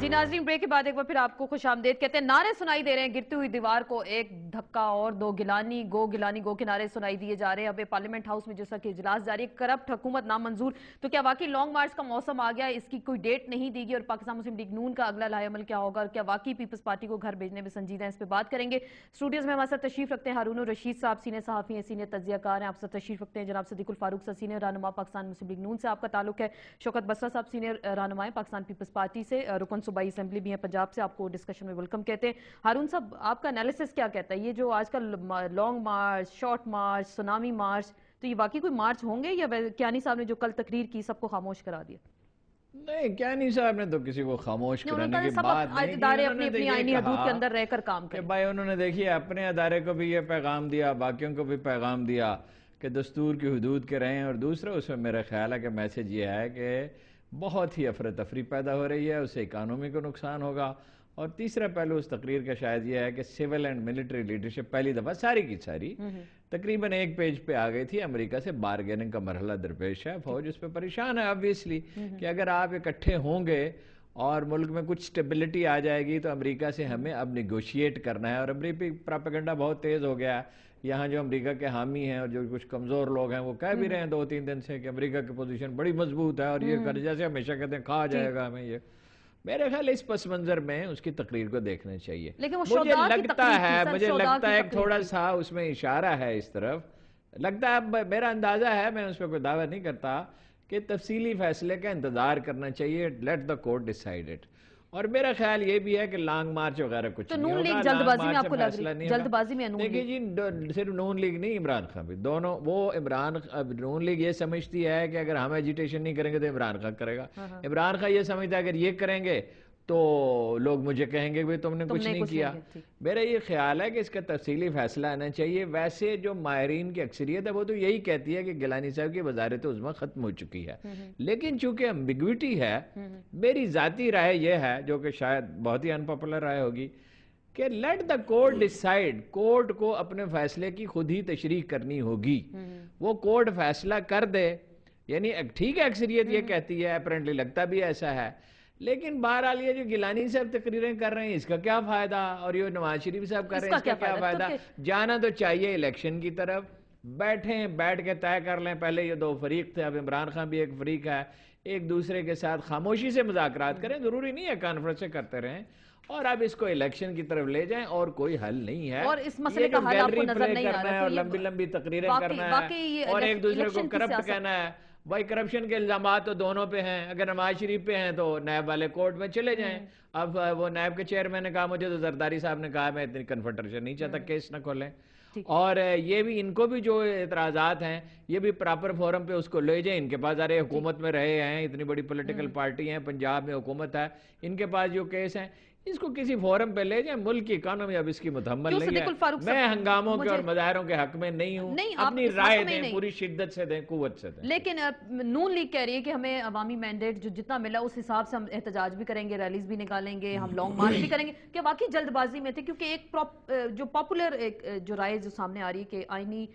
जी नाज़रीन, ब्रेक के बाद एक बार फिर आपको खुश आमदेद कहते हैं। नारे सुनाई दे रहे हैं, गिरती हुई दीवार को एक धक्का और दो, गिलानी गो के नारे सुनाई दिए जा रहे हैं। अब पार्लियामेंट हाउस में जैसा कि इजलास जारी है, करप्ट हुकूमत नामंजूर। तो क्या वाकई लॉन्ग मार्च का मौसम आ गया? इसकी कोई डेट नहीं दी गई और पाकिस्तान मुस्लिम लीग नून का अगला लाहेअमल क्या होगा और क्या वाकई पीपल्स पार्टी को घर भेजने में संजीदा है? इस पर बात करेंगे। स्टूडियोज में हमारे साथ तशरीफ रखते हैं हारून रशीद साहब, सीनियर सहाफ़ी हैं, सीनियर तज्ज़ियाकार हैं। आपसे तशरीफ रखते हैं जनाब सदीकुल फारूक साहब, सीनियर रहनुमा पाकिस्तान मुस्लिम लीग नून से आपका ताल्लुक है। शौकत बसरा साहब, सीनियर रहनुमा है पाकिस्तान पीपल्स पार्टी से, रुकन सूबाई असेंबली भी है पंजाब से। आपको डिस्कशन में वेलकम कहते हैं। हारून साहब, आपका एनालिसिस क्या कहता है? ये जो आजकल लॉन्ग मार्च, शॉर्ट मार्च, सुनामी मार्च, तो ये वाकई कोई मार्च होंगे या कियानी साहब ने जो कल तकरीर की सबको खामोश करा दिया? नहीं, कियानी साहब ने तो किसी को खामोश कराने की बात नहीं की। इदारे अपनी अपनी आईनी हदूद के अंदर रहकर काम करें। भाई उन्होंने देखिए अपने अदारे को भी ये पैगाम दिया, बाकियों को भी पैगाम दिया कि दस्तूर की हदूद के रहें। और दूसरा उसमें मेरा ख्याल है कि मैसेज ये है कि बहुत ही अफरा तफरी पैदा हो रही है, उससे इकानमी को नुकसान होगा। और तीसरा पहलू उस तकरीर का शायद यह है कि सिविल एंड मिलिट्री लीडरशिप पहली दफ़ा सारी की सारी तकरीबन एक पेज पे आ गई थी। अमेरिका से बारगेनिंग का मरहला दरपेश है, फौज उस पर परेशान है ऑब्वियसली कि अगर आप इकट्ठे होंगे और मुल्क में कुछ स्टेबिलिटी आ जाएगी तो अमेरिका से हमें अब निगोशिएट करना है। और अमरीकी प्रोपेगेंडा बहुत तेज़ हो गया है। यहाँ जो अमेरिका के हामी हैं और जो कुछ कमज़ोर लोग हैं वो कह भी रहे हैं 2-3 दिन से कि अमेरिका की पोजीशन बड़ी मजबूत है और ये कर जैसे हमेशा कहते हैं खा जाएगा हमें ये। मेरे ख्याल इस पस मंजर में उसकी तकरीर को देखना चाहिए। मुझे लगता है थोड़ा सा उसमें इशारा है इस तरफ, लगता है, मेरा अंदाजा है, मैं उस पर कोई दावा नहीं करता, कि तफसीली फैसले का इंतजार करना चाहिए। Let the court decide it. और मेरा ख्याल ये भी है कि लॉन्ग मार्च वगैरह कुछ नहीं होगा। जल्दबाजी में आपको लग रही है? जल्दबाजी में देखिए जी, सिर्फ नून लीग नहीं, इमरान खान भी, दोनों, वो नून लीग ये समझती है कि अगर हम एजिटेशन नहीं करेंगे तो इमरान खान करेगा। इमरान खान ये समझता है अगर ये करेंगे तो लोग मुझे कहेंगे भाई तुमने कुछ नहीं किया। मेरा ये ख्याल है कि इसका तफसीली फैसला आना चाहिए। वैसे जो माहिरीन की अक्सरियत है वो तो यही कहती है कि गिलानी साहब की वजारत उज़्मा खत्म हो चुकी है, लेकिन चूंकि एम्बिग्विटी है, मेरी जाती राय यह है, जो कि शायद बहुत ही अनपॉपुलर राय होगी, कि let the court decide. Court को अपने फैसले की खुद ही तशरीह करनी होगी। वो कोर्ट फैसला कर दे, यानी ठीक है अक्सरियत ये कहती है, अपेरेंटली लगता भी ऐसा है, लेकिन बहरहाल ये जो गिलानी साहब तकरीरें कर रहे हैं इसका क्या फायदा, और ये नवाज शरीफ साहब कर रहे हैं इसका क्या फायदा? जाना तो चाहिए इलेक्शन की तरफ, बैठ के तय कर लें। पहले ये दो फरीक थे, अब इमरान खान भी एक फरीक है, एक दूसरे के साथ खामोशी से मुज़ाकरात करें, जरूरी नहीं है कॉन्फ्रेंस से करते रहें, और अब इसको इलेक्शन की तरफ ले जाएं और कोई हल नहीं है। और इस मसले का हल आपको नजर नहीं आ रहा है और लंबी लंबी तकरीरें करना है और एक दूसरे को करप्ट कहना है। भाई करप्शन के इल्जामात तो दोनों पे हैं, अगर नवाज शरीफ पे हैं तो नायब वाले कोर्ट में चले जाएं। अब वो नायब के चेयरमैन ने कहा, मुझे तो जरदारी साहब ने कहा मैं इतनी कन्फर्टेशन नहीं चाहता, केस न खोलें। और ये भी, इनको भी जो एतराज़ात हैं ये भी प्रॉपर फोरम पे उसको ले जाए। इनके पास अरे हुकूमत में रहे हैं, इतनी बड़ी पॉलिटिकल पार्टी है, पंजाब में हुकूमत है, इनके पास जो केस हैं इसको किसी फोरम पे ले जाए। मुल्क की इकानमी अब इसकी मुतहम्मल नहीं है। मैं हंगामों के और मुजाहरों के हक में नहीं हूँ, अपनी राय दें, पूरी शिद्दत से दें, कुव्वत से दें। लेकिन नून लीग कह रही है कि हमें अवामी मैंडेट जो जितना मिला उस हिसाब से हम एहतजाज भी करेंगे, रैलीज भी निकालेंगे, हम लॉन्ग मार्च भी करेंगे। क्या वाकई जल्दबाजी में थे? क्योंकि एक जो पॉपुलर एक जो राय जो सामने आ रही है कि आईनी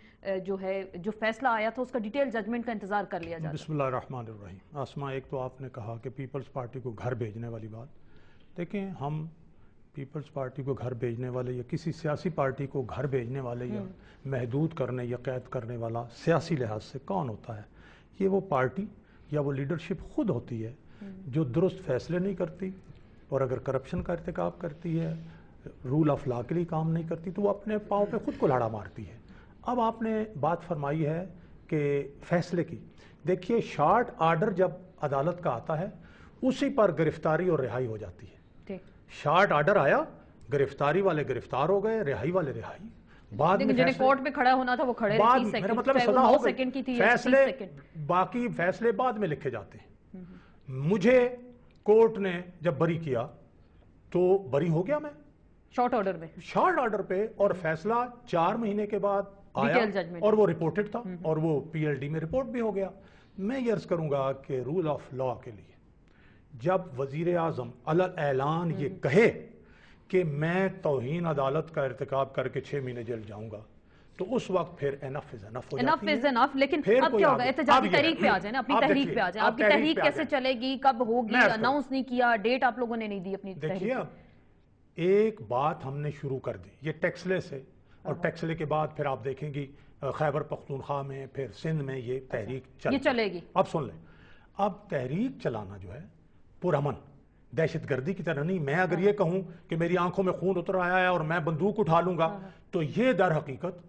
जो है जो फैसला आया था उसका डिटेल जजमेंट का इंतजार कर लिया जाए। बिस्मिल्लाहिर्रहमानिर्रहीम। आसमा, एक तो आपने कहा कि पीपल्स पार्टी को घर भेजने वाली बात, देखें, हम पीपल्स पार्टी को घर भेजने वाले या किसी सियासी पार्टी को घर भेजने वाले या महदूद करने या कैद करने वाला सियासी लिहाज से कौन होता है? ये वो पार्टी या वो लीडरशिप खुद होती है जो दुरुस्त फैसले नहीं करती, और अगर करप्शन का इर्तिकाब करती है, रूल ऑफ लॉ के लिए काम नहीं करती, तो वो अपने पाँव पे खुद को लाड़ा मारती है। अब आपने बात फरमाई है कि फैसले की, देखिए शॉर्ट आर्डर जब अदालत का आता है उसी पर गिरफ्तारी और रिहाई हो जाती है। शॉर्ट आर्डर आया, गिरफ्तारी वाले गिरफ्तार हो गए, रिहाई वाले रिहाई। बाद में जिन्हें कोर्ट में खड़ा होना था वो खड़े रहे, 30 सेकंड, मेरा मतलब सदा हो गई, फैसले बाकी फैसले बाद में लिखे जाते हैं। मुझे कोर्ट ने जब बरी किया तो बरी हो गया मैं शॉर्ट ऑर्डर पे, और फैसला 4 महीने के बाद आया और वो रिपोर्टेड था और वो PLD में रिपोर्ट भी हो गया। मैं ये अर्ज करूंगा कि रूल ऑफ लॉ के लिए जब वजीर आजम अलल ऐलान ये कहे कि मैं तौहीन अदालत का इर्तिकाब करके 6 महीने जेल जाऊंगा, تو اس وقت پھر انف از انف ہو انف جاتی از ہے. انف. لیکن پھر اب کوئی کیا ہوگا؟ آگے- احتجاجی اب یہ- تحریک پہ آ جائیں نا، اپنی اب تحریک دیکھیے، پہ آ جائیں. اب آپ کی تحریک تحریک پہ آ کیسے جائیں. چلے گی، کب ہوگی؟ میں عرض کروں. اناؤنس نہیں کیا، ڈیٹ آپ لوگوں نے نہیں دی اپنی دیکھیے تحریک. اب ایک بات ہم نے شروع کر دی یہ ٹیکسلے سے، اور ٹیکسلے کے بعد پھر آپ دیکھیں گی خیبر پختونخوا میں، پھر سندھ میں یہ تحریک یہ چلے گی. اب سن لیں، اب تحریک چلانا جو ہے پرامن، دہشت گردی کی طرح نہیں. میں اگر یہ کہوں کہ میری آنکھوں میں خون اتر آیا ہے اور میں بندوق اٹھا لوں گا، تو یہ در حقیقت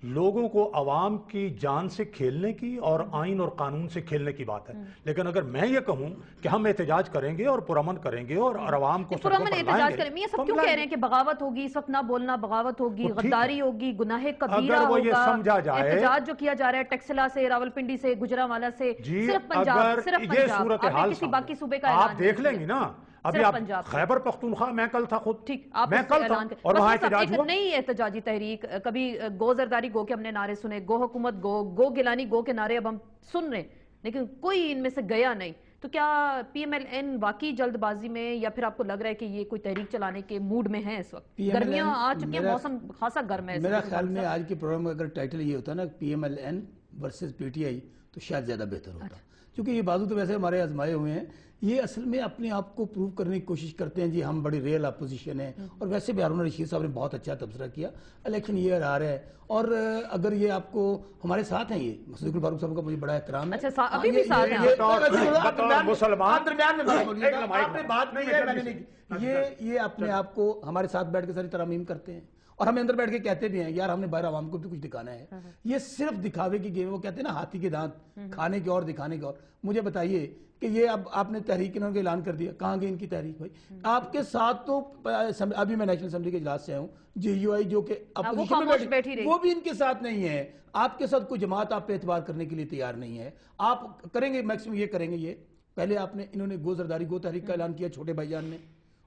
لوگوں کو عوام کی جان سے کھیلنے کی اور آئین اور قانون سے کھیلنے کی بات ہے. لیکن اگر میں یہ کہوں کہ ہم احتجاج کریں گے اور پرامن کریں گے اور عوام کو سڑکوں پرامن پر احتجاج لائیں کریں. گے، یہ سب تو کیوں ہم کہہ لائیں رہے ہیں کہ بغاوت ہوگی، سچ نہ بولنا بغاوت ہوگی، وہ ٹھیک ہے. غداری ہوگی، گناہ کبیرہ اگر وہ یہ ہوگا. سمجھا جائے، احتجاج جو کیا جا رہا ہے ٹیکسلا سے، راولپنڈی سے، گجرانوالہ سے، جی صرف پنجاب، اگر صرف یہ پنجاب. صورتحال آپ نے کسی باقی صوبے کا اعلان آپ دیکھ لیں گی نا. ابھی صرف آپ پنجاب سے. خیبر پختونخوا میں کل تھا خود، ٹھیک، آپ میں اس سے کل تھا اعلان کریں. اور وہاں بس احتجاج ایک ہوا. نئی احتجاجی تحریک، کبھی گو زرداری گو کے ہم نے نعرے سنے، گو حکومت گو، گو گیلانی گو کے نعرے اب ہم سن رہے ہیں، لیکن کوئی ان میں سے گیا نہیں. تو کیا پی ایم ایل این واقعی جلد بازی میں، یا پھر آپ کو لگ رہا ہے کہ یہ کوئی تحریک چلانے کے موڈ میں ہیں اس وقت؟ گرمیاں آ چکی ہیں، موسم خاصا گرم ہے. میرا خیال میں آج کے پروگرام میں اگر ٹائٹل یہ ہوتا نا P M L N versus P T I تو شاید زیادہ بہتر ہوتا. کیونکہ یہ بازو تو ویسے ہمارے آزمائے ہوئے ہیں، یہ اصل میں اپنے آپ کو پروو کرنے کی کوشش کرتے ہیں جی ہم بڑی ریئل اپوزیشن ہیں. اور ویسے بھی ہارون رشید صاحب نے بہت اچھا تبصرہ کیا. الیکشن ایئر آ رہا ہے اور اگر یہ آپ کو ہمارے ساتھ ہیں، یہ صدیق الفاروق صاحب کا مجھے بڑا احترام ہے. اچھا، ابھی بھی ساتھ ہیں مسلمان درمیان میں بات بولیے گا. آپ نے بات نہیں ہے، میں نے نہیں کی. یہ اپنے آپ کو ہمارے ساتھ بیٹھ کے ساری ترامیم کرتے ہیں اور ہمیں اندر بیٹھ کے کہتے بھی ہیں یار ہم نے باہر عوام کو بھی کچھ دکھانا ہے. یہ صرف دکھاوے کی گیم ہے. وہ کہتے ہیں نا ہاتھی کے دانت، کھانے کے اور دکھانے کے اور. مجھے بتائیے کہ یہ اب آپ نے تحریک انہوں نے اعلان کر دیا، کہاں گئی ان کی تحریک بھائی؟ آپ کے ساتھ تو ابھی میں نیشنل اسمبلی کے اجلاس سے آیا ہوں، جے یو آئی جو کہ اپوزیشن میں بیٹھی رہی، وہ بھی ان کے ساتھ نہیں ہے. آپ کے ساتھ کوئی جماعت آپ پہ اعتبار کرنے کے لیے تیار نہیں ہے. آپ کریں گے میکسیمم یہ کریں گے. یہ پہلے آپ نے انہوں نے گو زرداری گو تحریک کا اعلان کیا چھوٹے بھائی جان نے،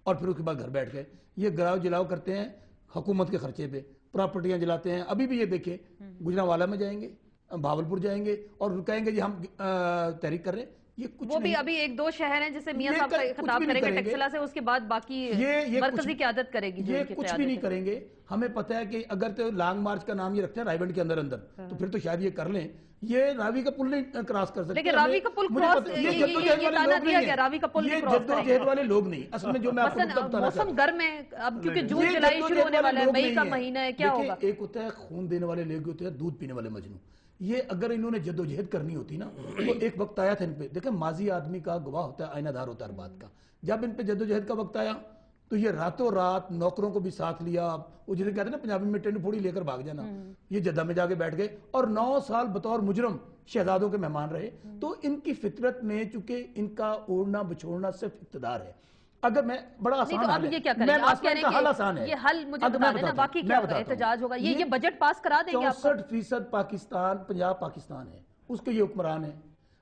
اور پھر اس کے بعد گھر بیٹھ گئے. یہ گراؤ جلاؤ کرتے ہیں حکومت کے خرچے پہ، پراپرٹیاں جلاتے ہیں. ابھی بھی یہ دیکھیں گجرانوالہ میں جائیں گے، بھاولپور جائیں گے اور کہیں گے جی ہم تحریک کر رہے ہیں. یہ کچھ وہ بھی ابھی ایک دو شہر ہیں جسے میاں صاحب خطاب کریں گے ٹیکسلا سے، اس کے بعد باقی مرکزی قیادت کرے گی. یہ کچھ بھی نہیں کریں گے. ہمیں پتہ ہے کہ اگر تو لانگ مارچ کا نام یہ رکھتے ہیں رائیونڈ کے اندر تو پھر تو شاید یہ کر لیں. یہ راوی کا پل نہیں کراس کر سکتے. لیکن راوی کا پل کراس یہ تانا دیا گیا، راوی کا پل نہیں کراس کریں گے. جہد والے لوگ نہیں اصل میں. جو میں آپ کو بتانا چاہتا ہوں، موسم گرم ہے اب، کیونکہ جون جولائی شروع ہونے والا ہے، مئی کا مہینہ ہے. کیا ہوگا؟ ایک ہوتا ہے خون دینے والے لوگ، ہوتے ہیں دودھ پینے والے مجنوں. یہ اگر انہوں نے جد و جہد کرنی ہوتی نا تو ایک وقت آیا تھا ان پہ. دیکھیں ماضی آدمی کا گواہ ہوتا ہے، آئینہ دار ہوتا ہے ہر بات کا. جب ان پہ جد و جہد کا وقت آیا تو یہ راتوں رات نوکروں کو بھی ساتھ لیا. وہ جنہیں کہتے ہیں نا پنجابی میں ٹینڈ پھوڑی لے کر بھاگ جانا. یہ جدہ میں جا کے بیٹھ گئے اور 9 سال بطور مجرم شہزادوں کے مہمان رہے. تو ان کی فطرت میں چونکہ ان کا اوڑھنا بچھوڑنا صرف اقتدار ہے. اگر میں بڑا آسان حل ہے، یہ کیا کریں آپ کہہ رہے ہیں حل آسان ہے، یہ حل مجھے بتا دیں نا، باقی کیا ہوگا؟ احتجاج ہوگا. یہ بجٹ پاس کرا دیں گے آپ کو؟ 64% پاکستان پنجاب پاکستان ہے، اس کے یہ حکمران ہے.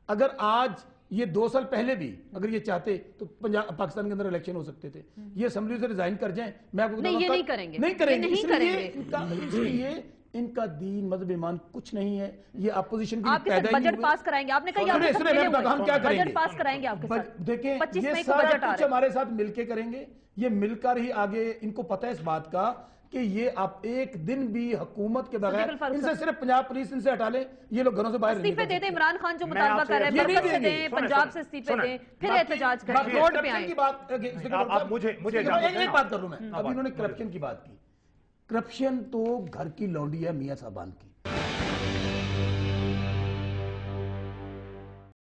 اگر آج یہ 2 سال پہلے بھی اگر یہ چاہتے تو پاکستان کے اندر الیکشن ہو سکتے تھے. یہ اسمبلی سے ریزائن کر جائیں. میں آپ کو نہیں، یہ نہیں کریں گے، نہیں کریں گے. اس لیے ان کا دین مذہب ایمان کچھ نہیں ہے. یہ اپوزیشن کی آپ کے ساتھ بجٹ پاس کرائیں گے. آپ نے کہا ہم کیا کریں گے؟ بجٹ پاس کرائیں گے آپ کے ساتھ. دیکھیں 25 یہ مئی کو سارا بجٹ آ کچھ رہا ہے. ہمارے ساتھ مل کے کریں گے. یہ مل کر ہی آگے. ان کو پتہ ہے اس بات کا کہ یہ آپ ایک دن بھی حکومت کے بغیر ان سے صرف پنجاب پولیس ان سے ہٹا لیں، یہ لوگ گھروں سے باہر استعفے دے دیں. عمران خان جو مطالبہ کر رہے ہیں برکت سے دیں، پنجاب سے استعفے دیں، پھر احتجاج کریں، روڈ پہ آئیں. ایک بات کر رہا ہوں میں. ابھی انہوں نے کرپشن کی بات کی. کرپشن تو گھر کی لونڈی ہے میاں صاحبان کی.